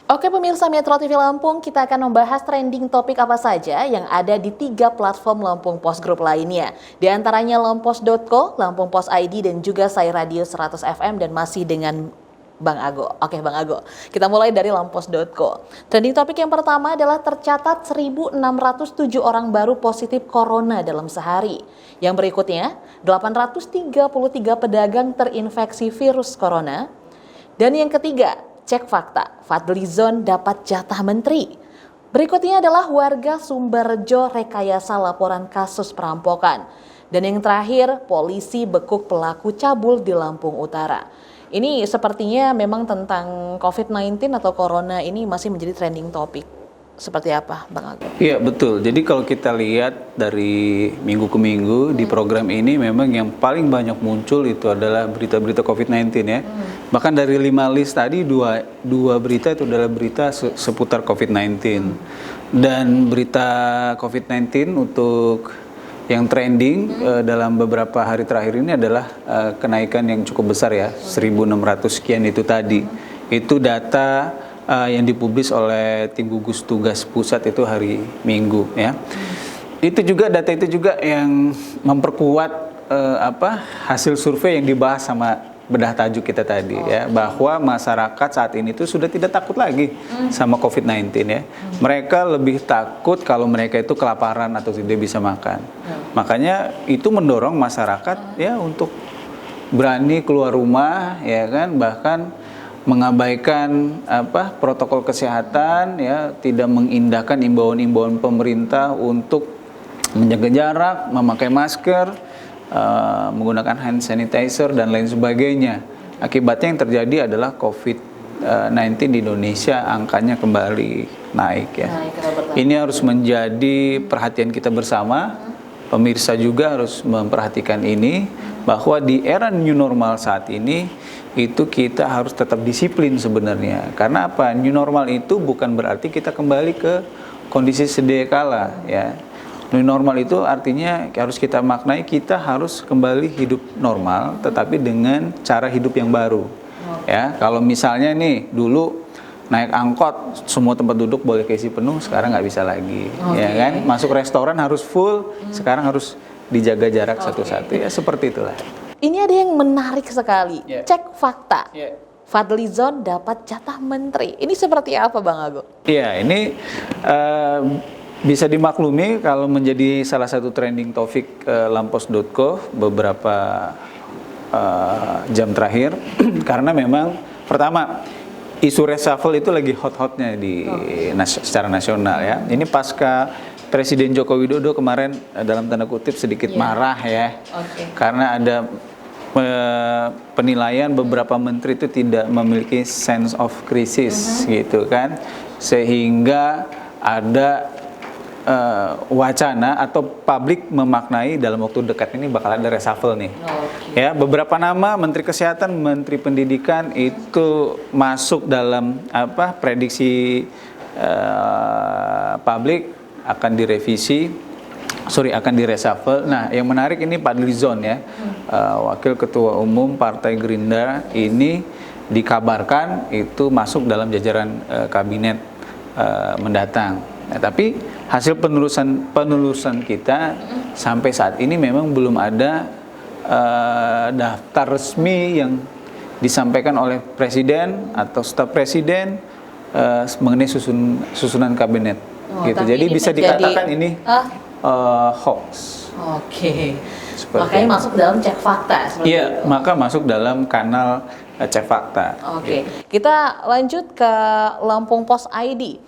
Oke pemirsa Metro TV Lampung, kita akan membahas trending topik apa saja yang ada di 3 platform Lampung Post Group lainnya. Di antaranya lampos.co, Lampung Post ID, dan juga Sai Radio 100 FM, dan masih dengan Bang Ago. Oke Bang Ago, kita mulai dari lampos.co. Trending topik yang pertama adalah tercatat 1.607 orang baru positif corona dalam sehari. Yang berikutnya, 833 pedagang terinfeksi virus corona. Dan yang ketiga, cek fakta, Fadlizon dapat jatah menteri. Berikutnya adalah warga Sumberjo rekayasa laporan kasus perampokan. Dan yang terakhir, polisi bekuk pelaku cabul di Lampung Utara. Ini sepertinya memang tentang COVID-19 atau Corona ini masih menjadi trending topik. Seperti apa, Bang Agung? Iya, betul. Jadi kalau kita lihat dari minggu ke minggu di program ini memang yang paling banyak muncul itu adalah berita-berita COVID-19 ya. Bahkan dari 5 list tadi, dua berita itu adalah berita seputar COVID-19. Dan berita COVID-19 untuk yang trending dalam beberapa hari terakhir ini adalah kenaikan yang cukup besar ya, 1.600 sekian itu tadi. Itu data yang dipublis oleh tim gugus tugas pusat itu hari Minggu ya. Data itu juga yang memperkuat hasil survei yang dibahas sama bedah tajuk kita tadi ya, bahwa masyarakat saat ini tuh sudah tidak takut lagi sama COVID-19 ya. Mereka lebih takut kalau mereka itu kelaparan atau tidak bisa makan. Makanya itu mendorong masyarakat ya untuk berani keluar rumah ya kan, bahkan mengabaikan protokol kesehatan ya, tidak mengindahkan imbauan-imbauan pemerintah untuk menjaga jarak, memakai masker, menggunakan hand sanitizer dan lain sebagainya. Akibatnya yang terjadi adalah COVID-19 di Indonesia angkanya kembali naik ya. Ini harus menjadi perhatian kita bersama. Pemirsa juga harus memperhatikan ini, bahwa di era new normal saat ini itu kita harus tetap disiplin sebenarnya. Karena apa? New normal itu bukan berarti kita kembali ke kondisi sedia kala ya. New normal itu artinya harus kita maknai, kita harus kembali hidup normal tetapi dengan cara hidup yang baru. Ya, kalau misalnya nih dulu naik angkot semua tempat duduk boleh keisi penuh, sekarang nggak bisa lagi. Ya kan? Masuk restoran harus full, sekarang harus dijaga jarak satu-satu ya, seperti itulah. Ini ada yang menarik sekali. Cek fakta. Fadlizon dapat jatah menteri. Ini seperti apa Bang Agung? Iya, ini bisa dimaklumi kalau menjadi salah satu trending topik lampos.co beberapa jam terakhir karena memang pertama isu reshuffle itu lagi hot-hotnya di secara nasional ya. Ini pasca Presiden Joko Widodo kemarin dalam tanda kutip sedikit marah ya, karena ada penilaian beberapa menteri itu tidak memiliki sense of crisis gitu kan, sehingga ada wacana atau publik memaknai dalam waktu dekat ini bakal ada reshuffle nih. Ya, beberapa nama Menteri Kesehatan, Menteri Pendidikan itu masuk dalam prediksi publik akan direvisi, akan direshuffle. Nah, yang menarik ini Fadlizon ya, Wakil Ketua Umum Partai Gerindra ini dikabarkan itu masuk dalam jajaran kabinet mendatang. Nah, tapi hasil penelusuran kita sampai saat ini memang belum ada daftar resmi yang disampaikan oleh Presiden atau staf Presiden mengenai susunan kabinet. Gitu. Jadi bisa dikatakan ini hoax. Makanya masuk dalam cek fakta. Iya, maka masuk dalam kanal cek fakta. Gitu. Kita lanjut ke Lampung Post ID.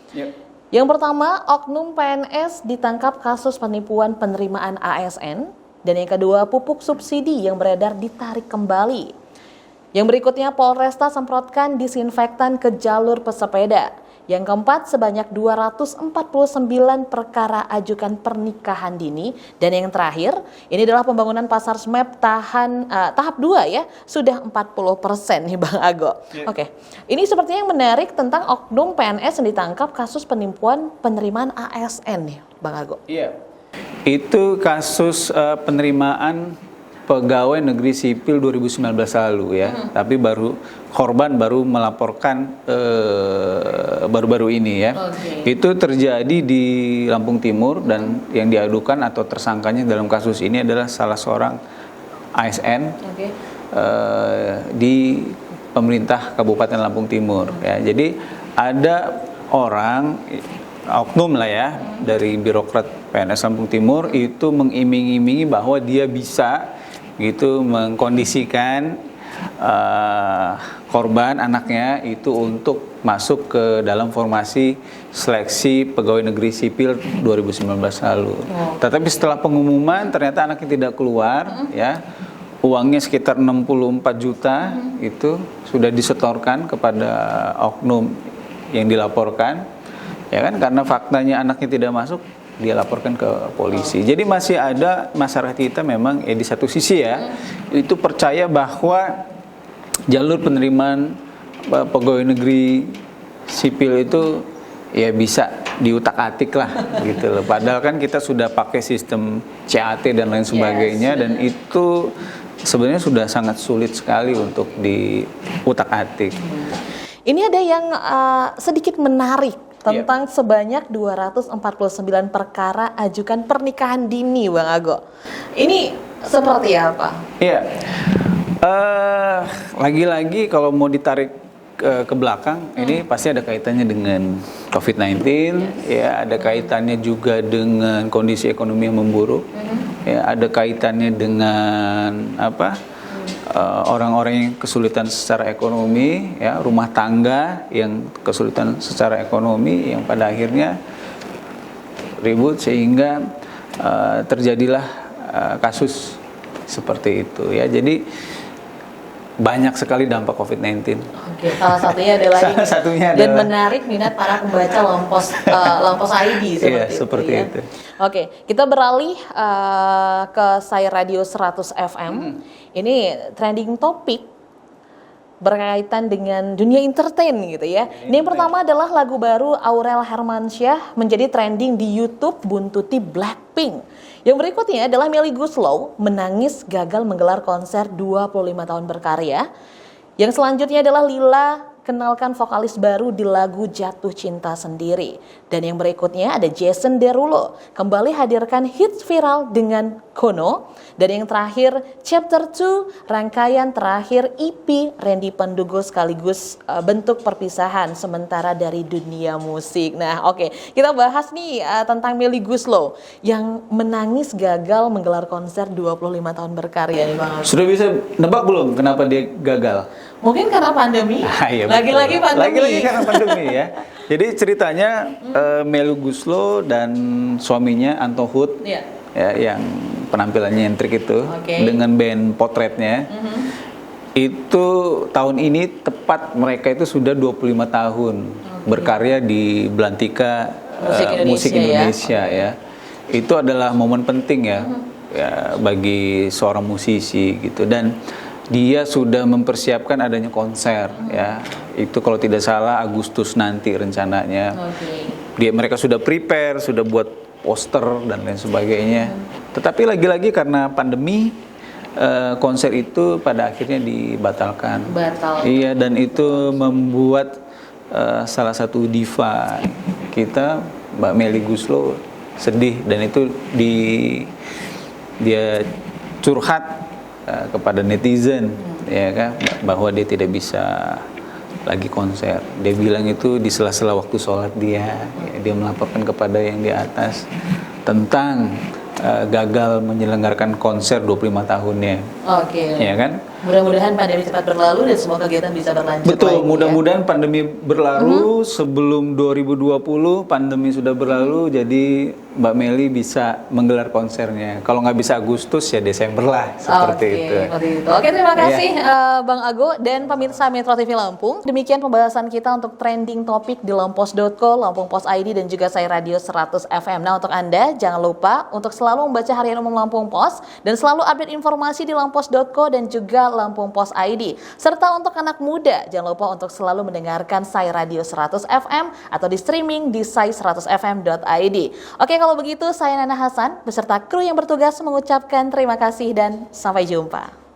Yang pertama, oknum PNS ditangkap kasus penipuan penerimaan ASN. Dan yang kedua, pupuk subsidi yang beredar ditarik kembali. Yang berikutnya, Polresta semprotkan disinfektan ke jalur pesepeda. Yang keempat, sebanyak 249 perkara ajukan pernikahan dini. Dan yang terakhir, ini adalah pembangunan pasar SMAP tahap 2 ya, sudah 40% nih Bang Ago. Oke, ini sepertinya yang menarik tentang oknum PNS yang ditangkap kasus penipuan penerimaan ASN nih Bang Ago. Iya, itu kasus penerimaan pegawai negeri sipil 2019 lalu ya, tapi korban baru melaporkan baru-baru ini ya. Itu terjadi di Lampung Timur dan yang diadukan atau tersangkanya dalam kasus ini adalah salah seorang ASN di pemerintah Kabupaten Lampung Timur ya. Jadi ada orang oknum lah ya dari birokrat PNS Lampung Timur itu mengiming-imingi bahwa dia bisa gitu mengkondisikan korban anaknya itu untuk masuk ke dalam formasi seleksi pegawai negeri sipil 2019 lalu. Tetapi setelah pengumuman ternyata anaknya tidak keluar ya. Uangnya sekitar 64 juta itu sudah disetorkan kepada oknum yang dilaporkan. Ya kan, karena faktanya anaknya tidak masuk, dia laporkan ke polisi. Jadi masih ada masyarakat kita memang di satu sisi ya, itu percaya bahwa jalur penerimaan pegawai negeri sipil itu ya bisa diutak-atik lah gitu loh. Padahal kan kita sudah pakai sistem CAT dan lain sebagainya, dan itu sebenarnya sudah sangat sulit sekali untuk diutak-atik. Ini ada yang sedikit menarik tentang sebanyak 249 perkara ajukan pernikahan dini, Bang Ago. Ini seperti apa? Iya, lagi-lagi kalau mau ditarik ke belakang, ini pasti ada kaitannya dengan COVID-19, ya, ada kaitannya juga dengan kondisi ekonomi yang memburuk, ya, ada kaitannya dengan orang-orang yang kesulitan secara ekonomi, ya, rumah tangga yang kesulitan secara ekonomi yang pada akhirnya ribut sehingga terjadilah kasus seperti itu ya. Jadi banyak sekali dampak COVID-19. Salah satunya adalah salah satunya dan menarik minat para pembaca Lampos ID seperti itu. Oke, kita beralih ke Sai Radio 100 FM. Ini trending topik berkaitan dengan dunia entertain gitu ya. Ini yang pertama adalah lagu baru Aurel Hermansyah menjadi trending di YouTube Buntuti Blackpink. Yang berikutnya adalah Melly Goeslaw menangis gagal menggelar konser 25 tahun berkarya. Yang selanjutnya adalah Lila kenalkan vokalis baru di lagu Jatuh Cinta Sendiri. Dan yang berikutnya ada Jason Derulo kembali hadirkan hits viral dengan Kono. Dan yang terakhir Chapter 2 rangkaian terakhir EP Randy Pandugo sekaligus bentuk perpisahan sementara dari dunia musik. Nah oke, kita bahas nih tentang Melly Goeslaw yang menangis gagal menggelar konser 25 tahun berkarya nih Bang. Sudah bisa nebak belum kenapa dia gagal? Mungkin karena pandemi. Iya, lagi-lagi pandemi. Lagi-lagi karena pandemi ya. Jadi ceritanya Melly Goeslaw dan suaminya Anto Hood ya, yang penampilannya nyentrik itu dengan band Potretnya. Itu tahun ini tepat mereka itu sudah 25 tahun berkarya di Belantika Musik Indonesia ya. Itu adalah momen penting ya, bagi seorang musisi gitu, dan dia sudah mempersiapkan adanya konser ya. Itu kalau tidak salah Agustus nanti rencananya. Mereka sudah prepare, sudah buat poster dan lain sebagainya. Tetapi lagi-lagi karena pandemi konser itu pada akhirnya dibatalkan. Iya, dan itu membuat salah satu diva kita, Mbak Melly Goeslaw, sedih, dan itu dia curhat kepada netizen ya kan, bahwa dia tidak bisa lagi konser. Dia bilang itu di sela-sela waktu sholat dia melaporkan kepada yang di atas tentang gagal menyelenggarakan konser 25 tahunnya. Ya kan? Mudah-mudahan pandemi cepat berlalu dan semua kegiatan bisa berlanjut. Betul, mudah-mudahan pandemi berlalu sebelum 2020 pandemi sudah berlalu, jadi Mbak Melly bisa menggelar konsernya. Kalau nggak bisa Agustus ya Desember lah, seperti itu. Oke, terima kasih Bang Ago dan pemirsa Metro TV Lampung. Demikian pembahasan kita untuk trending topik di lampos.co, Lampung Pos ID dan juga Sai Radio 100 FM. Nah, untuk Anda jangan lupa untuk selalu selalu membaca Harian Umum Lampung Pos dan selalu update informasi di lampos.co dan juga Lampung Pos ID. Serta untuk anak muda, jangan lupa untuk selalu mendengarkan Sai Radio 100 FM atau di streaming di sai100fm.id. Oke, kalau begitu saya Nana Hasan beserta kru yang bertugas mengucapkan terima kasih dan sampai jumpa.